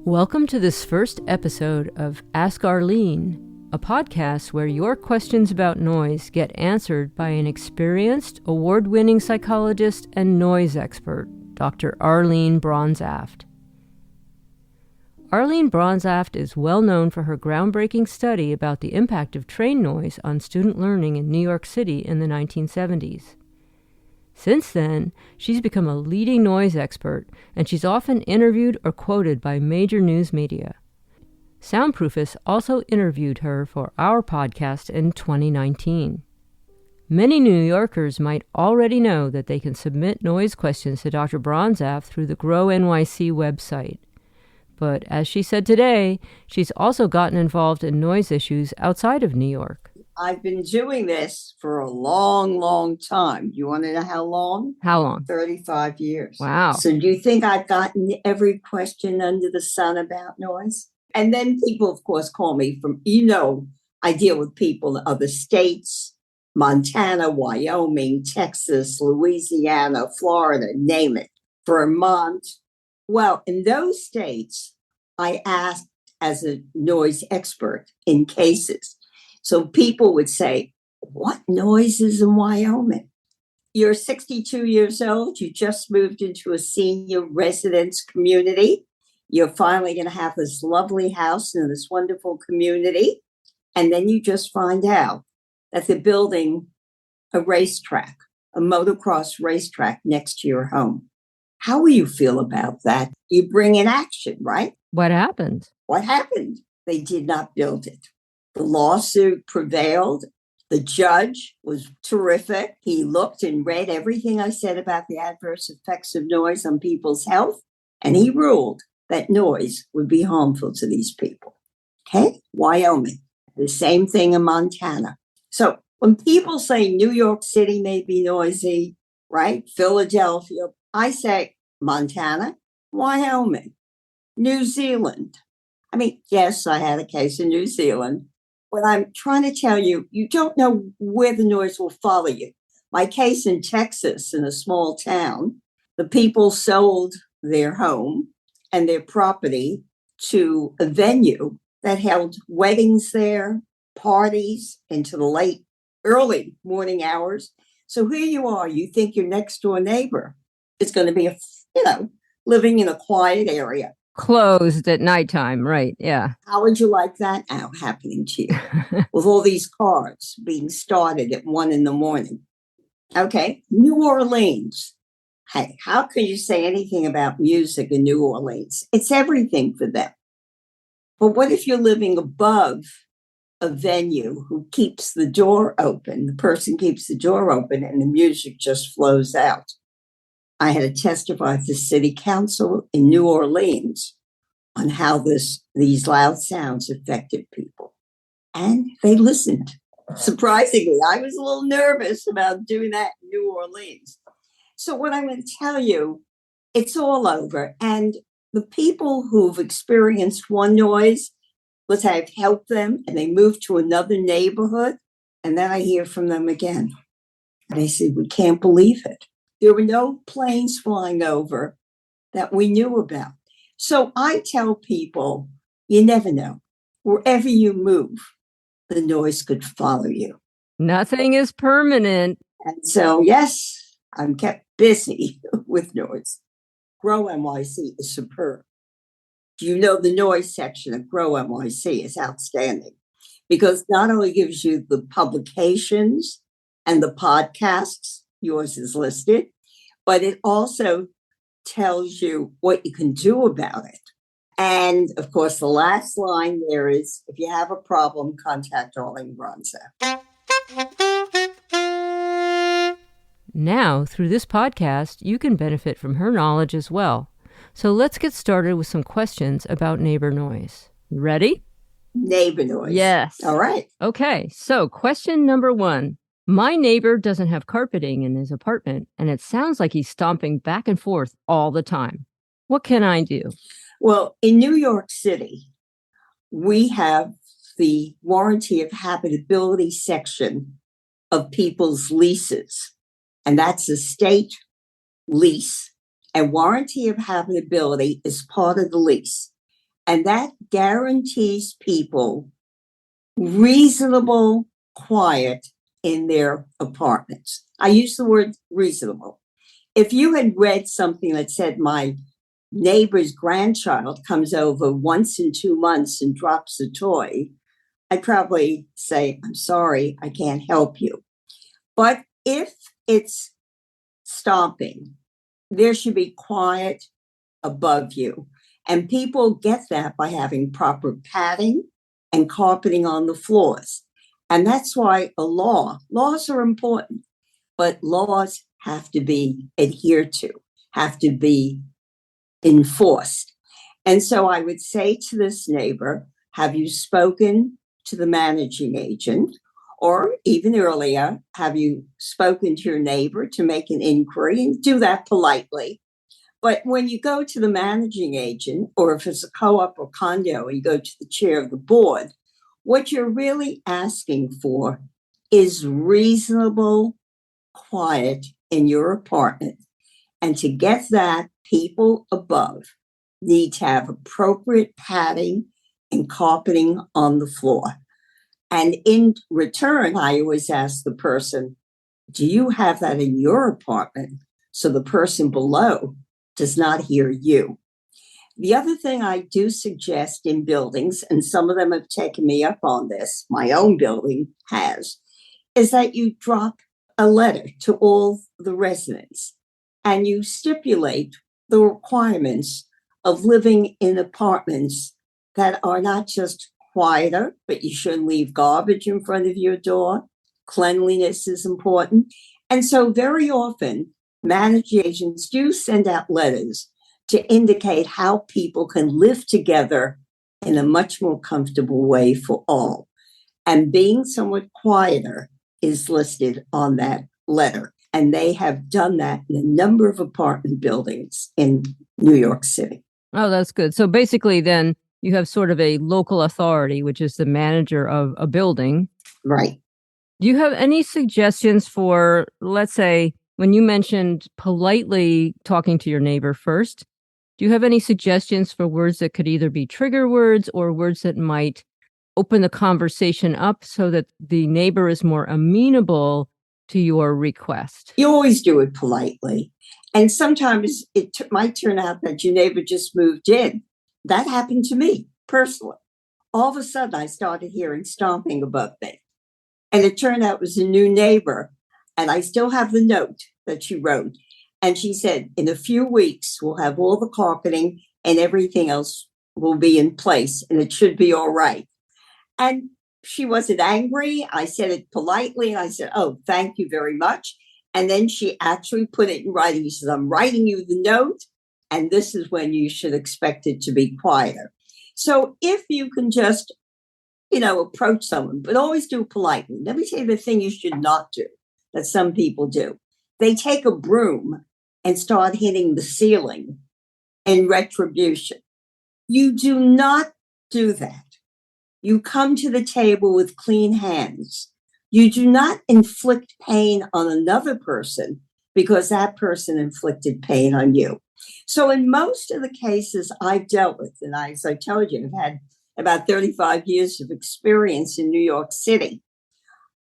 Welcome to this first episode of Ask Arline, a podcast where your questions about noise get answered by an experienced, award-winning psychologist and noise expert, Dr. Arline Bronzaft. Arline Bronzaft is well known for her groundbreaking study about the impact of train noise on student learning in New York City in the 1970s. Since then, she's become a leading noise expert, and she's often interviewed or quoted by major news media. Soundproofist also interviewed her for our podcast in 2019. Many New Yorkers might already know that they can submit noise questions to Dr. Bronzaft through the Grow NYC website. But as she said today, she's also gotten involved in noise issues outside of New York. I've been doing this for a long, long time. You want to know how long? How long? 35 years. Wow. So do you think I've gotten every question under the sun about noise? And then people, of course, call me from, I deal with people in other states, Montana, Wyoming, Texas, Louisiana, Florida, name it, Vermont. Well, in those states, I asked as a noise expert in cases. So people would say, what noise is in Wyoming? You're 62 years old. You just moved into a senior residence community. You're finally going to have this lovely house in this wonderful community. And then you just find out that they're building a racetrack, a motocross racetrack next to your home. How will you feel about that? You bring in action, right? What happened? What happened? They did not build it. The lawsuit prevailed. The judge was terrific. He looked and read everything I said about the adverse effects of noise on people's health, and he ruled that noise would be harmful to these people. Okay? Wyoming. The same thing in Montana. So when people say New York City may be noisy, right? Philadelphia, I say Montana, Wyoming, New Zealand. I mean, yes, I had a case in New Zealand. But I'm trying to tell you, you don't know where the noise will follow you. My case in Texas, in a small town, the people sold their home and their property to a venue that held weddings there, parties into the early morning hours. So here you are, you think your next door neighbor is going to be, living in a quiet area. Closed at nighttime, right? Yeah. How would you like that now happening to you with all these cars being started at 1 a.m? Okay, New Orleans. Hey, how can you say anything about music in New Orleans? It's everything for them. But what if you're living above a venue who keeps the door open? The person keeps the door open and the music just flows out. I had to testify to city council in New Orleans on how these loud sounds affected people. And they listened. Surprisingly, I was a little nervous about doing that in New Orleans. So what I'm going to tell you, it's all over. And the people who've experienced one noise, let's say I've helped them and they move to another neighborhood. And then I hear from them again. And they say, we can't believe it. There were no planes flying over that we knew about. So I tell people, you never know. Wherever you move, the noise could follow you. Nothing is permanent. And so, yes, I'm kept busy with noise. Grow NYC is superb. Do you know the noise section of Grow NYC is outstanding? Because not only gives you the publications and the podcasts, yours is listed, but it also tells you what you can do about it. And of course, the last line there is, if you have a problem, contact Arline Bronzaft. Now, through this podcast, you can benefit from her knowledge as well. So let's get started with some questions about neighbor noise. Ready? Neighbor noise. Yes. All right. Okay, so question number 1. My neighbor doesn't have carpeting in his apartment, and it sounds like he's stomping back and forth all the time. What can I do? Well, in New York City, we have the warranty of habitability section of people's leases, and that's a state lease. And warranty of habitability is part of the lease. And that guarantees people reasonable quiet in their apartments. I use the word reasonable. If you had read something that said my neighbor's grandchild comes over once in 2 months and drops a toy, I'd probably say, I'm sorry, I can't help you. But if it's stomping, there should be quiet above you. And people get that by having proper padding and carpeting on the floors. And that's why laws are important, but laws have to be adhered to, have to be enforced. And so I would say to this neighbor, have you spoken to the managing agent? Or even earlier, have you spoken to your neighbor to make an inquiry? And do that politely. But when you go to the managing agent, or if it's a co-op or condo, and you go to the chair of the board, what you're really asking for is reasonable quiet in your apartment. And to get that, people above need to have appropriate padding and carpeting on the floor. And in return, I always ask the person, do you have that in your apartment so the person below does not hear you? The other thing I do suggest in buildings, and some of them have taken me up on this, my own building has, is that you drop a letter to all the residents and you stipulate the requirements of living in apartments that are not just quieter, but you shouldn't leave garbage in front of your door. Cleanliness is important. And so very often, managing agents do send out letters to indicate how people can live together in a much more comfortable way for all. And being somewhat quieter is listed on that letter. And they have done that in a number of apartment buildings in New York City. Oh, that's good. So basically then you have sort of a local authority, which is the manager of a building. Right. Do you have any suggestions for, let's say, when you mentioned politely talking to your neighbor first, do you have any suggestions for words that could either be trigger words or words that might open the conversation up so that the neighbor is more amenable to your request? You always do it politely. And sometimes it might turn out that your neighbor just moved in. That happened to me personally. All of a sudden, I started hearing stomping above me. And it turned out it was a new neighbor. And I still have the note that she wrote. And she said, in a few weeks, we'll have all the carpeting and everything else will be in place and it should be all right. And she wasn't angry. I said it politely. And I said, oh, thank you very much. And then she actually put it in writing. She said, I'm writing you the note. And this is when you should expect it to be quieter. So if you can just, approach someone, but always do it politely. Let me tell you the thing you should not do that some people do. They take a broom and start hitting the ceiling in retribution. You do not do that. You come to the table with clean hands. You do not inflict pain on another person because that person inflicted pain on you. So in most of the cases I've dealt with, and as I told you, I've had about 35 years of experience in New York City,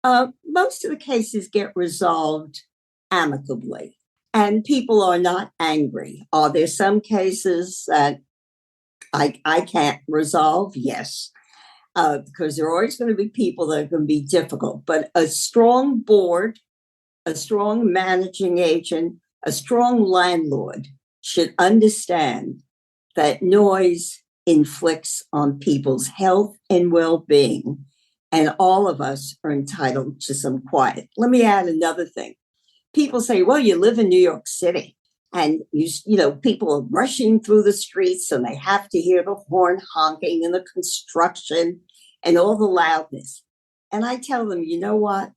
most of the cases get resolved amicably. And people are not angry. Are there some cases that I can't resolve? Yes, because there are always going to be people that are going to be difficult. But a strong board, a strong managing agent, a strong landlord should understand that noise inflicts on people's health and well-being. And all of us are entitled to some quiet. Let me add another thing. People say, well, you live in New York City and people are rushing through the streets and they have to hear the horn honking and the construction and all the loudness. And I tell them, you know what?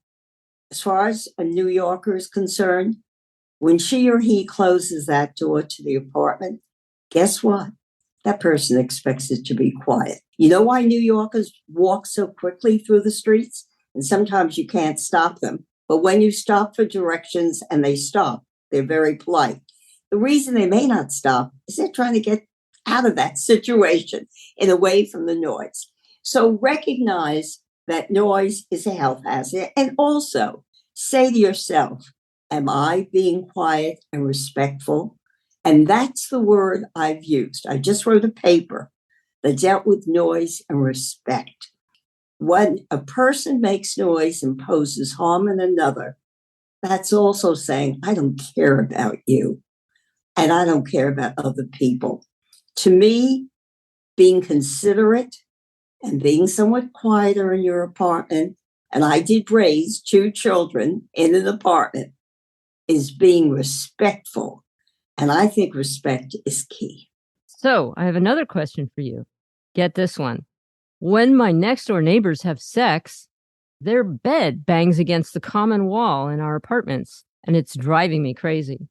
As far as a New Yorker is concerned, when she or he closes that door to the apartment, guess what? That person expects it to be quiet. You know why New Yorkers walk so quickly through the streets? And sometimes you can't stop them. But when you stop for directions and they stop, they're very polite. The reason they may not stop is they're trying to get out of that situation and away from the noise. So recognize that noise is a health hazard, and also say to yourself, am I being quiet and respectful? And that's the word I've used. I just wrote a paper that dealt with noise and respect. When a person makes noise and poses harm in another, that's also saying, I don't care about you and I don't care about other people. To me, being considerate and being somewhat quieter in your apartment, and I did raise 2 children in an apartment, is being respectful. And I think respect is key. So I have another question for you. Get this one. When my next door neighbors have sex, their bed bangs against the common wall in our apartments, and it's driving me crazy.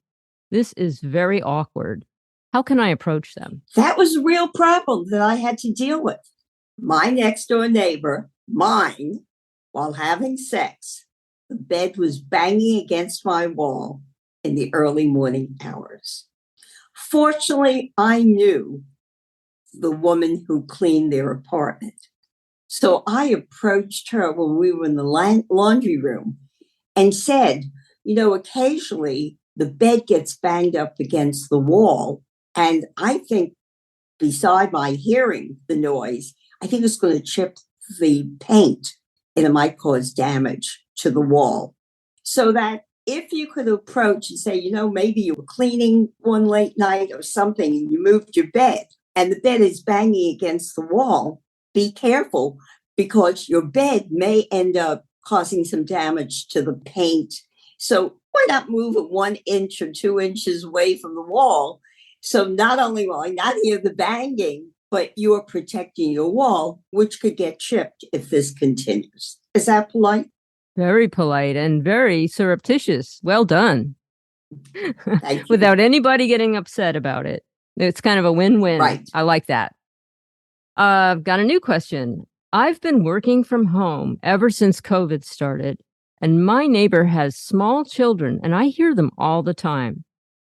This is very awkward. How can I approach them? That was a real problem that I had to deal with. My next door neighbor, mine, while having sex, the bed was banging against my wall in the early morning hours. Fortunately, I knew the woman who cleaned their apartment. So I approached her when we were in the laundry room and said, occasionally the bed gets banged up against the wall. And I think beside my hearing the noise, I think it's going to chip the paint and it might cause damage to the wall. So that if you could approach and say, maybe you were cleaning one late night or something and you moved your bed and the bed is banging against the wall, be careful because your bed may end up causing some damage to the paint. So why not move it 1 inch or 2 inches away from the wall? So not only will I not hear the banging, but you are protecting your wall, which could get chipped if this continues. Is that polite? Very polite and very surreptitious. Well done. Thank you. Without anybody getting upset about it. It's kind of a win-win. Right. I like that. I've got a new question. I've been working from home ever since COVID started, and my neighbor has small children, and I hear them all the time.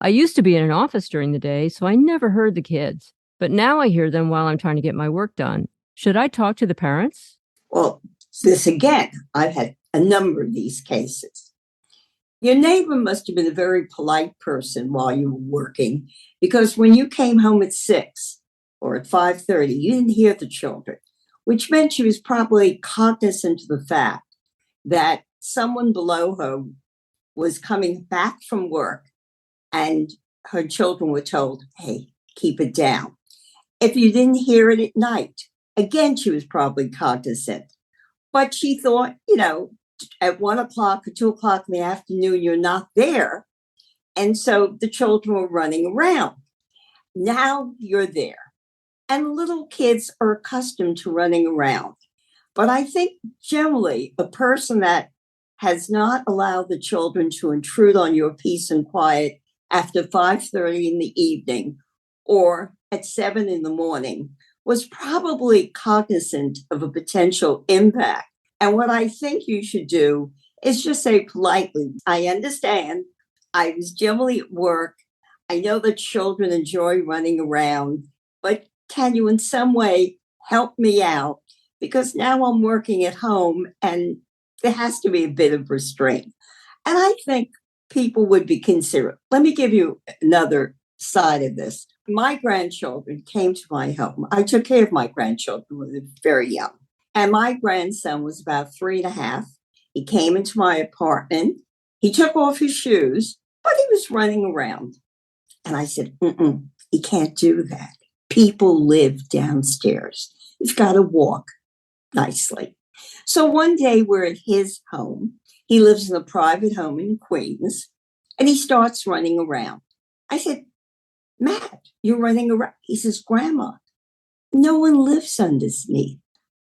I used to be in an office during the day, so I never heard the kids, but now I hear them while I'm trying to get my work done. Should I talk to the parents? Well, this again, I've had a number of these cases. Your neighbor must have been a very polite person while you were working, because when you came home at 6 or at 5:30, you didn't hear the children, which meant she was probably cognizant of the fact that someone below her was coming back from work and her children were told, hey, keep it down. If you didn't hear it at night, again, she was probably cognizant. But she thought, at 1 o'clock or 2 o'clock in the afternoon, you're not there. And so the children were running around. Now you're there. And little kids are accustomed to running around. But I think generally a person that has not allowed the children to intrude on your peace and quiet after 5:30 in the evening or at 7 in the morning was probably cognizant of a potential impact. And what I think you should do is just say politely, I understand. I was generally at work. I know that children enjoy running around, but can you in some way help me out? Because now I'm working at home and there has to be a bit of restraint. And I think people would be considerate. Let me give you another side of this. My grandchildren came to my home. I took care of my grandchildren when they were very young. And my grandson was about 3.5. He came into my apartment. He took off his shoes, but he was running around. And I said, he can't do that. People live downstairs. You've got to walk nicely. So one day we're at his home. He lives in a private home in Queens, and he starts running around. I said, Matt, you're running around. He says, Grandma, no one lives underneath.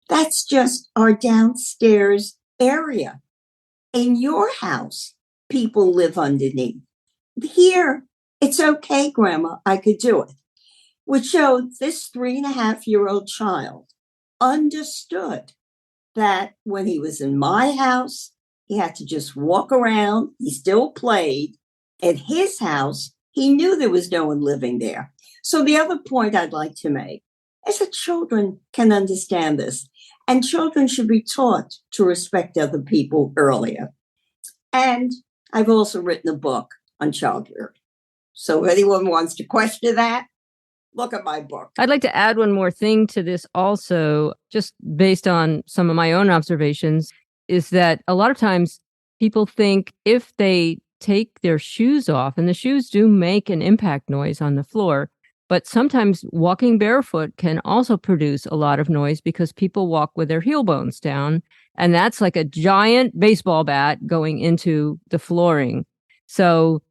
That's just our downstairs area. In your house, people live underneath. Here, it's okay, Grandma, I could do it. Which showed this 3.5-year-old child understood that when he was in my house, he had to just walk around. He still played. At his house, he knew there was no one living there. So the other point I'd like to make is that children can understand this, and children should be taught to respect other people earlier. And I've also written a book on child rearing. So if anyone wants to question that, look at my book. I'd like to add one more thing to this also, just based on some of my own observations, is that a lot of times people think if they take their shoes off, and the shoes do make an impact noise on the floor, but sometimes walking barefoot can also produce a lot of noise because people walk with their heel bones down, and that's like a giant baseball bat going into the flooring. So,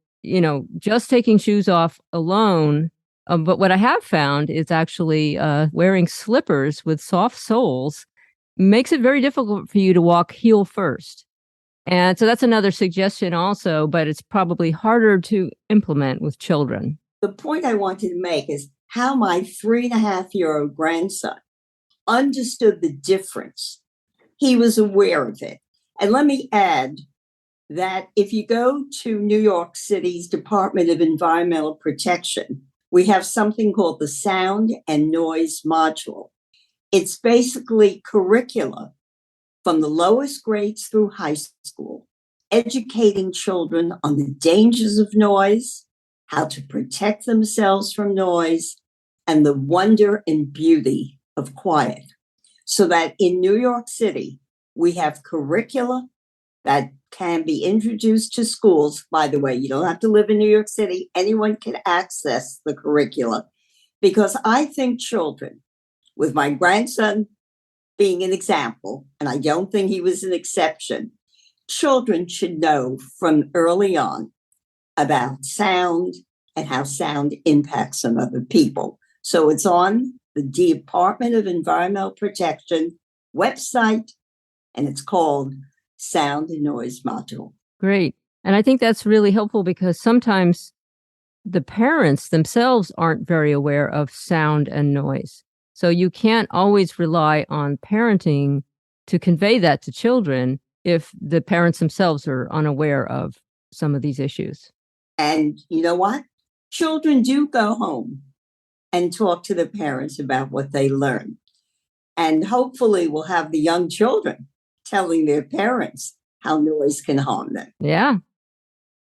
just taking shoes off alone. But what I have found is actually wearing slippers with soft soles makes it very difficult for you to walk heel first. And so that's another suggestion also, but it's probably harder to implement with children. The point I wanted to make is how my 3.5-year-old grandson understood the difference. He was aware of it. And let me add that if you go to New York City's Department of Environmental Protection, we have something called the Sound and Noise Module. It's basically curricula from the lowest grades through high school, educating children on the dangers of noise, how to protect themselves from noise, and the wonder and beauty of quiet. So that in New York City, we have curricula that can be introduced to schools. By the way, you don't have to live in New York City. Anyone can access the curricula, because I think children, with my grandson being an example, and I don't think he was an exception, children should know from early on about sound and how sound impacts on other people. So it's on the Department of Environmental Protection website, and it's called Sound and Noise Module. Great. And I think that's really helpful because sometimes the parents themselves aren't very aware of sound and noise. So you can't always rely on parenting to convey that to children if the parents themselves are unaware of some of these issues. And you know what? Children do go home and talk to the parents about what they learn. And hopefully we'll have the young children telling their parents how noise can harm them. Yeah.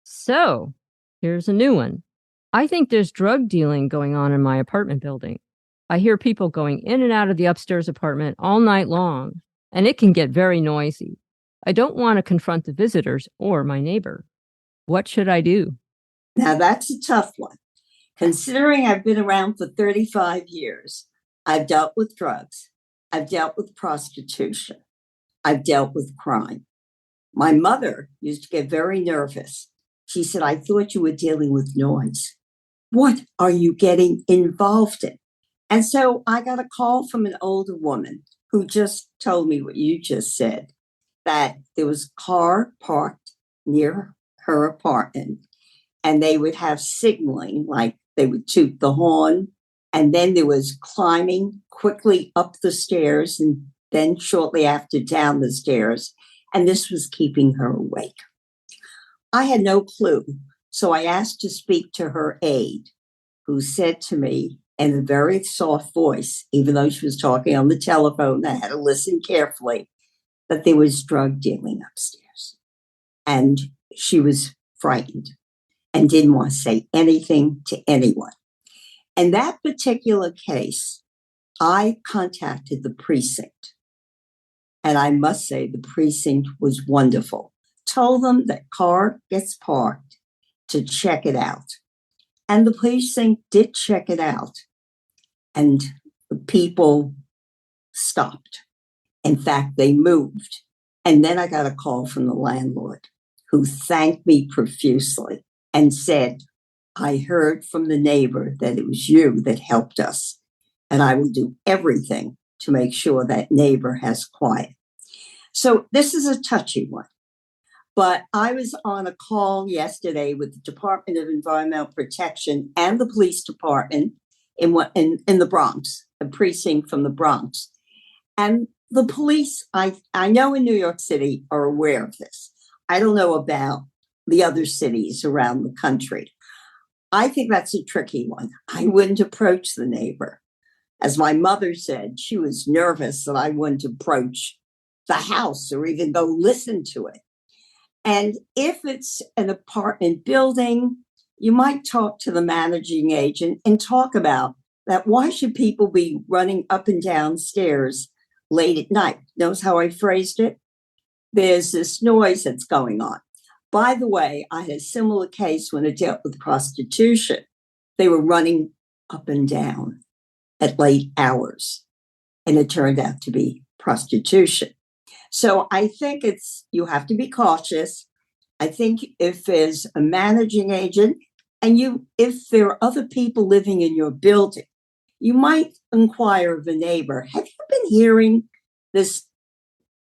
So here's a new one. I think there's drug dealing going on in my apartment building. I hear people going in and out of the upstairs apartment all night long, and it can get very noisy. I don't want to confront the visitors or my neighbor. What should I do? Now, that's a tough one. Considering I've been around for 35 years, I've dealt with drugs. I've dealt with prostitution. I've dealt with crime. My mother used to get very nervous. She said, I thought you were dealing with noise. What are you getting involved in? And so I got a call from an older woman who just told me what you just said, that there was a car parked near her apartment, and they would have signaling, like they would toot the horn, and then there was climbing quickly up the stairs and then shortly after down the stairs, and this was keeping her awake. I had no clue, so I asked to speak to her aide, who said to me in a very soft voice, even though she was talking on the telephone, I had to listen carefully, that there was drug dealing upstairs. And she was frightened and didn't want to say anything to anyone. In that particular case, I contacted the precinct. And I must say the precinct was wonderful. Told them that car gets parked to check it out. And the precinct did check it out. And the people stopped. In fact, they moved. And then I got a call from the landlord, who thanked me profusely and said, I heard from the neighbor that it was you that helped us, and I will do everything to make sure that neighbor has quiet. So this is a touchy one. But I was on a call yesterday with the Department of Environmental Protection and the police department in the Bronx, a precinct from the Bronx. And the police, I know in New York City, are aware of this. I don't know about the other cities around the country. I think that's a tricky one. I wouldn't approach the neighbor. As my mother said, she was nervous that I wouldn't approach the house or even go listen to it. And if it's an apartment building, you might talk to the managing agent and talk about that. Why should people be running up and down stairs late at night? Notice how I phrased it? There's this noise that's going on. By the way, I had a similar case when I dealt with prostitution. They were running up and down at late hours, and it turned out to be prostitution. So I think you have to be cautious. I think if there's a managing agent and if there are other people living in your building, you might inquire of the neighbor, have you been hearing this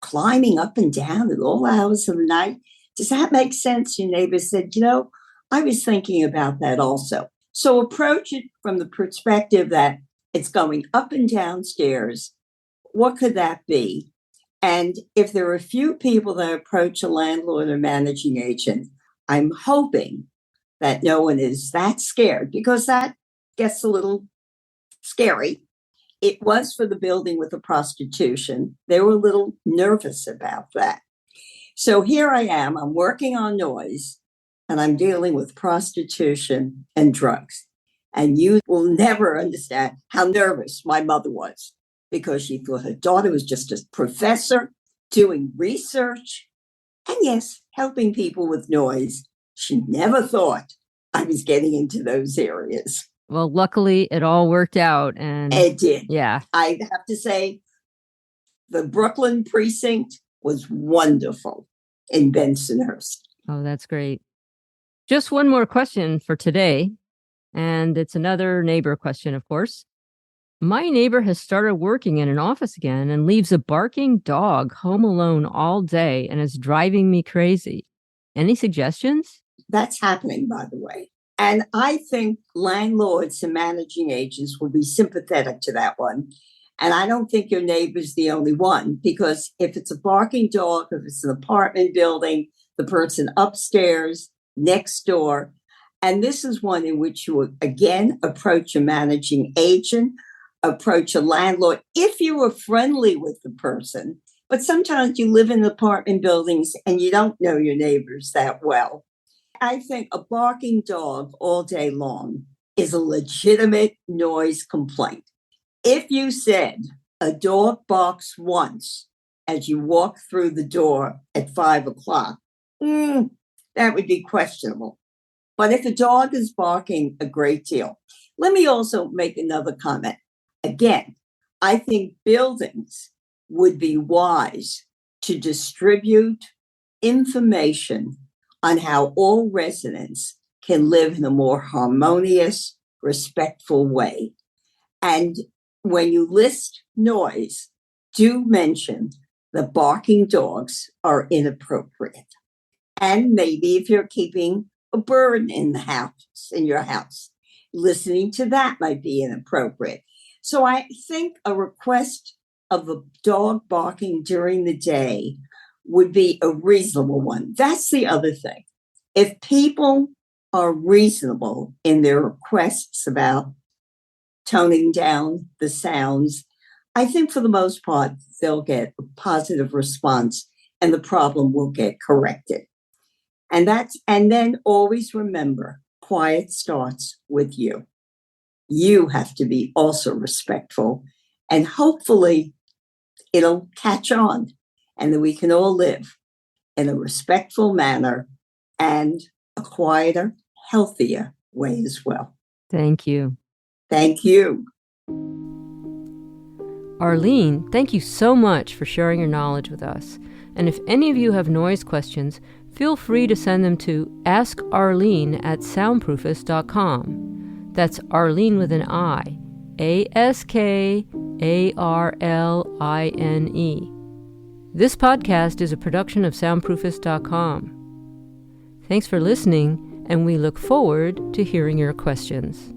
climbing up and down at all hours of the night? Does that make sense? Your neighbor said, I was thinking about that also. So approach it from the perspective that it's going up and down stairs. What could that be? And if there are a few people that approach a landlord or managing agent, I'm hoping that no one is that scared, because that gets a little scary. It was for the building with the prostitution. They were a little nervous about that. So here I am, I'm working on noise, and I'm dealing with prostitution and drugs. And you will never understand how nervous my mother was, because she thought her daughter was just a professor doing research and, yes, helping people with noise. She never thought I was getting into those areas. Well, luckily, it all worked out. And it did. Yeah. I have to say, the Brooklyn precinct was wonderful in Bensonhurst. Oh, that's great. Just one more question for today. And it's another neighbor question, of course. My neighbor has started working in an office again and leaves a barking dog home alone all day and is driving me crazy. Any suggestions? That's happening, by the way. And I think landlords and managing agents will be sympathetic to that one. And I don't think your neighbor's the only one, because if it's a barking dog, if it's an apartment building, the person upstairs, next door, and this is one in which you would, again, approach a managing agent, approach a landlord, if you were friendly with the person. But sometimes you live in apartment buildings and you don't know your neighbors that well. I think a barking dog all day long is a legitimate noise complaint. If you said a dog barks once as you walk through the door at 5 o'clock, that would be questionable. But if a dog is barking a great deal, let me also make another comment. Again, I think buildings would be wise to distribute information on how all residents can live in a more harmonious, respectful way. And when you list noise, do mention that barking dogs are inappropriate. And maybe if you're keeping a bird in the house, in your house, listening to that might be inappropriate. So I think a request of a dog barking during the day would be a reasonable one. That's the other thing. If people are reasonable in their requests about toning down the sounds, I think for the most part, they'll get a positive response and the problem will get corrected. And then always remember, quiet starts with you. You have to be also respectful, and hopefully it'll catch on, and then we can all live in a respectful manner and a quieter, healthier way as well. Thank you. Thank you. Arline, thank you so much for sharing your knowledge with us. And if any of you have noise questions, feel free to send them to askarline@soundproofist.com. That's Arline with an I, ASKARLINE. This podcast is a production of Soundproofist.com. Thanks for listening, and we look forward to hearing your questions.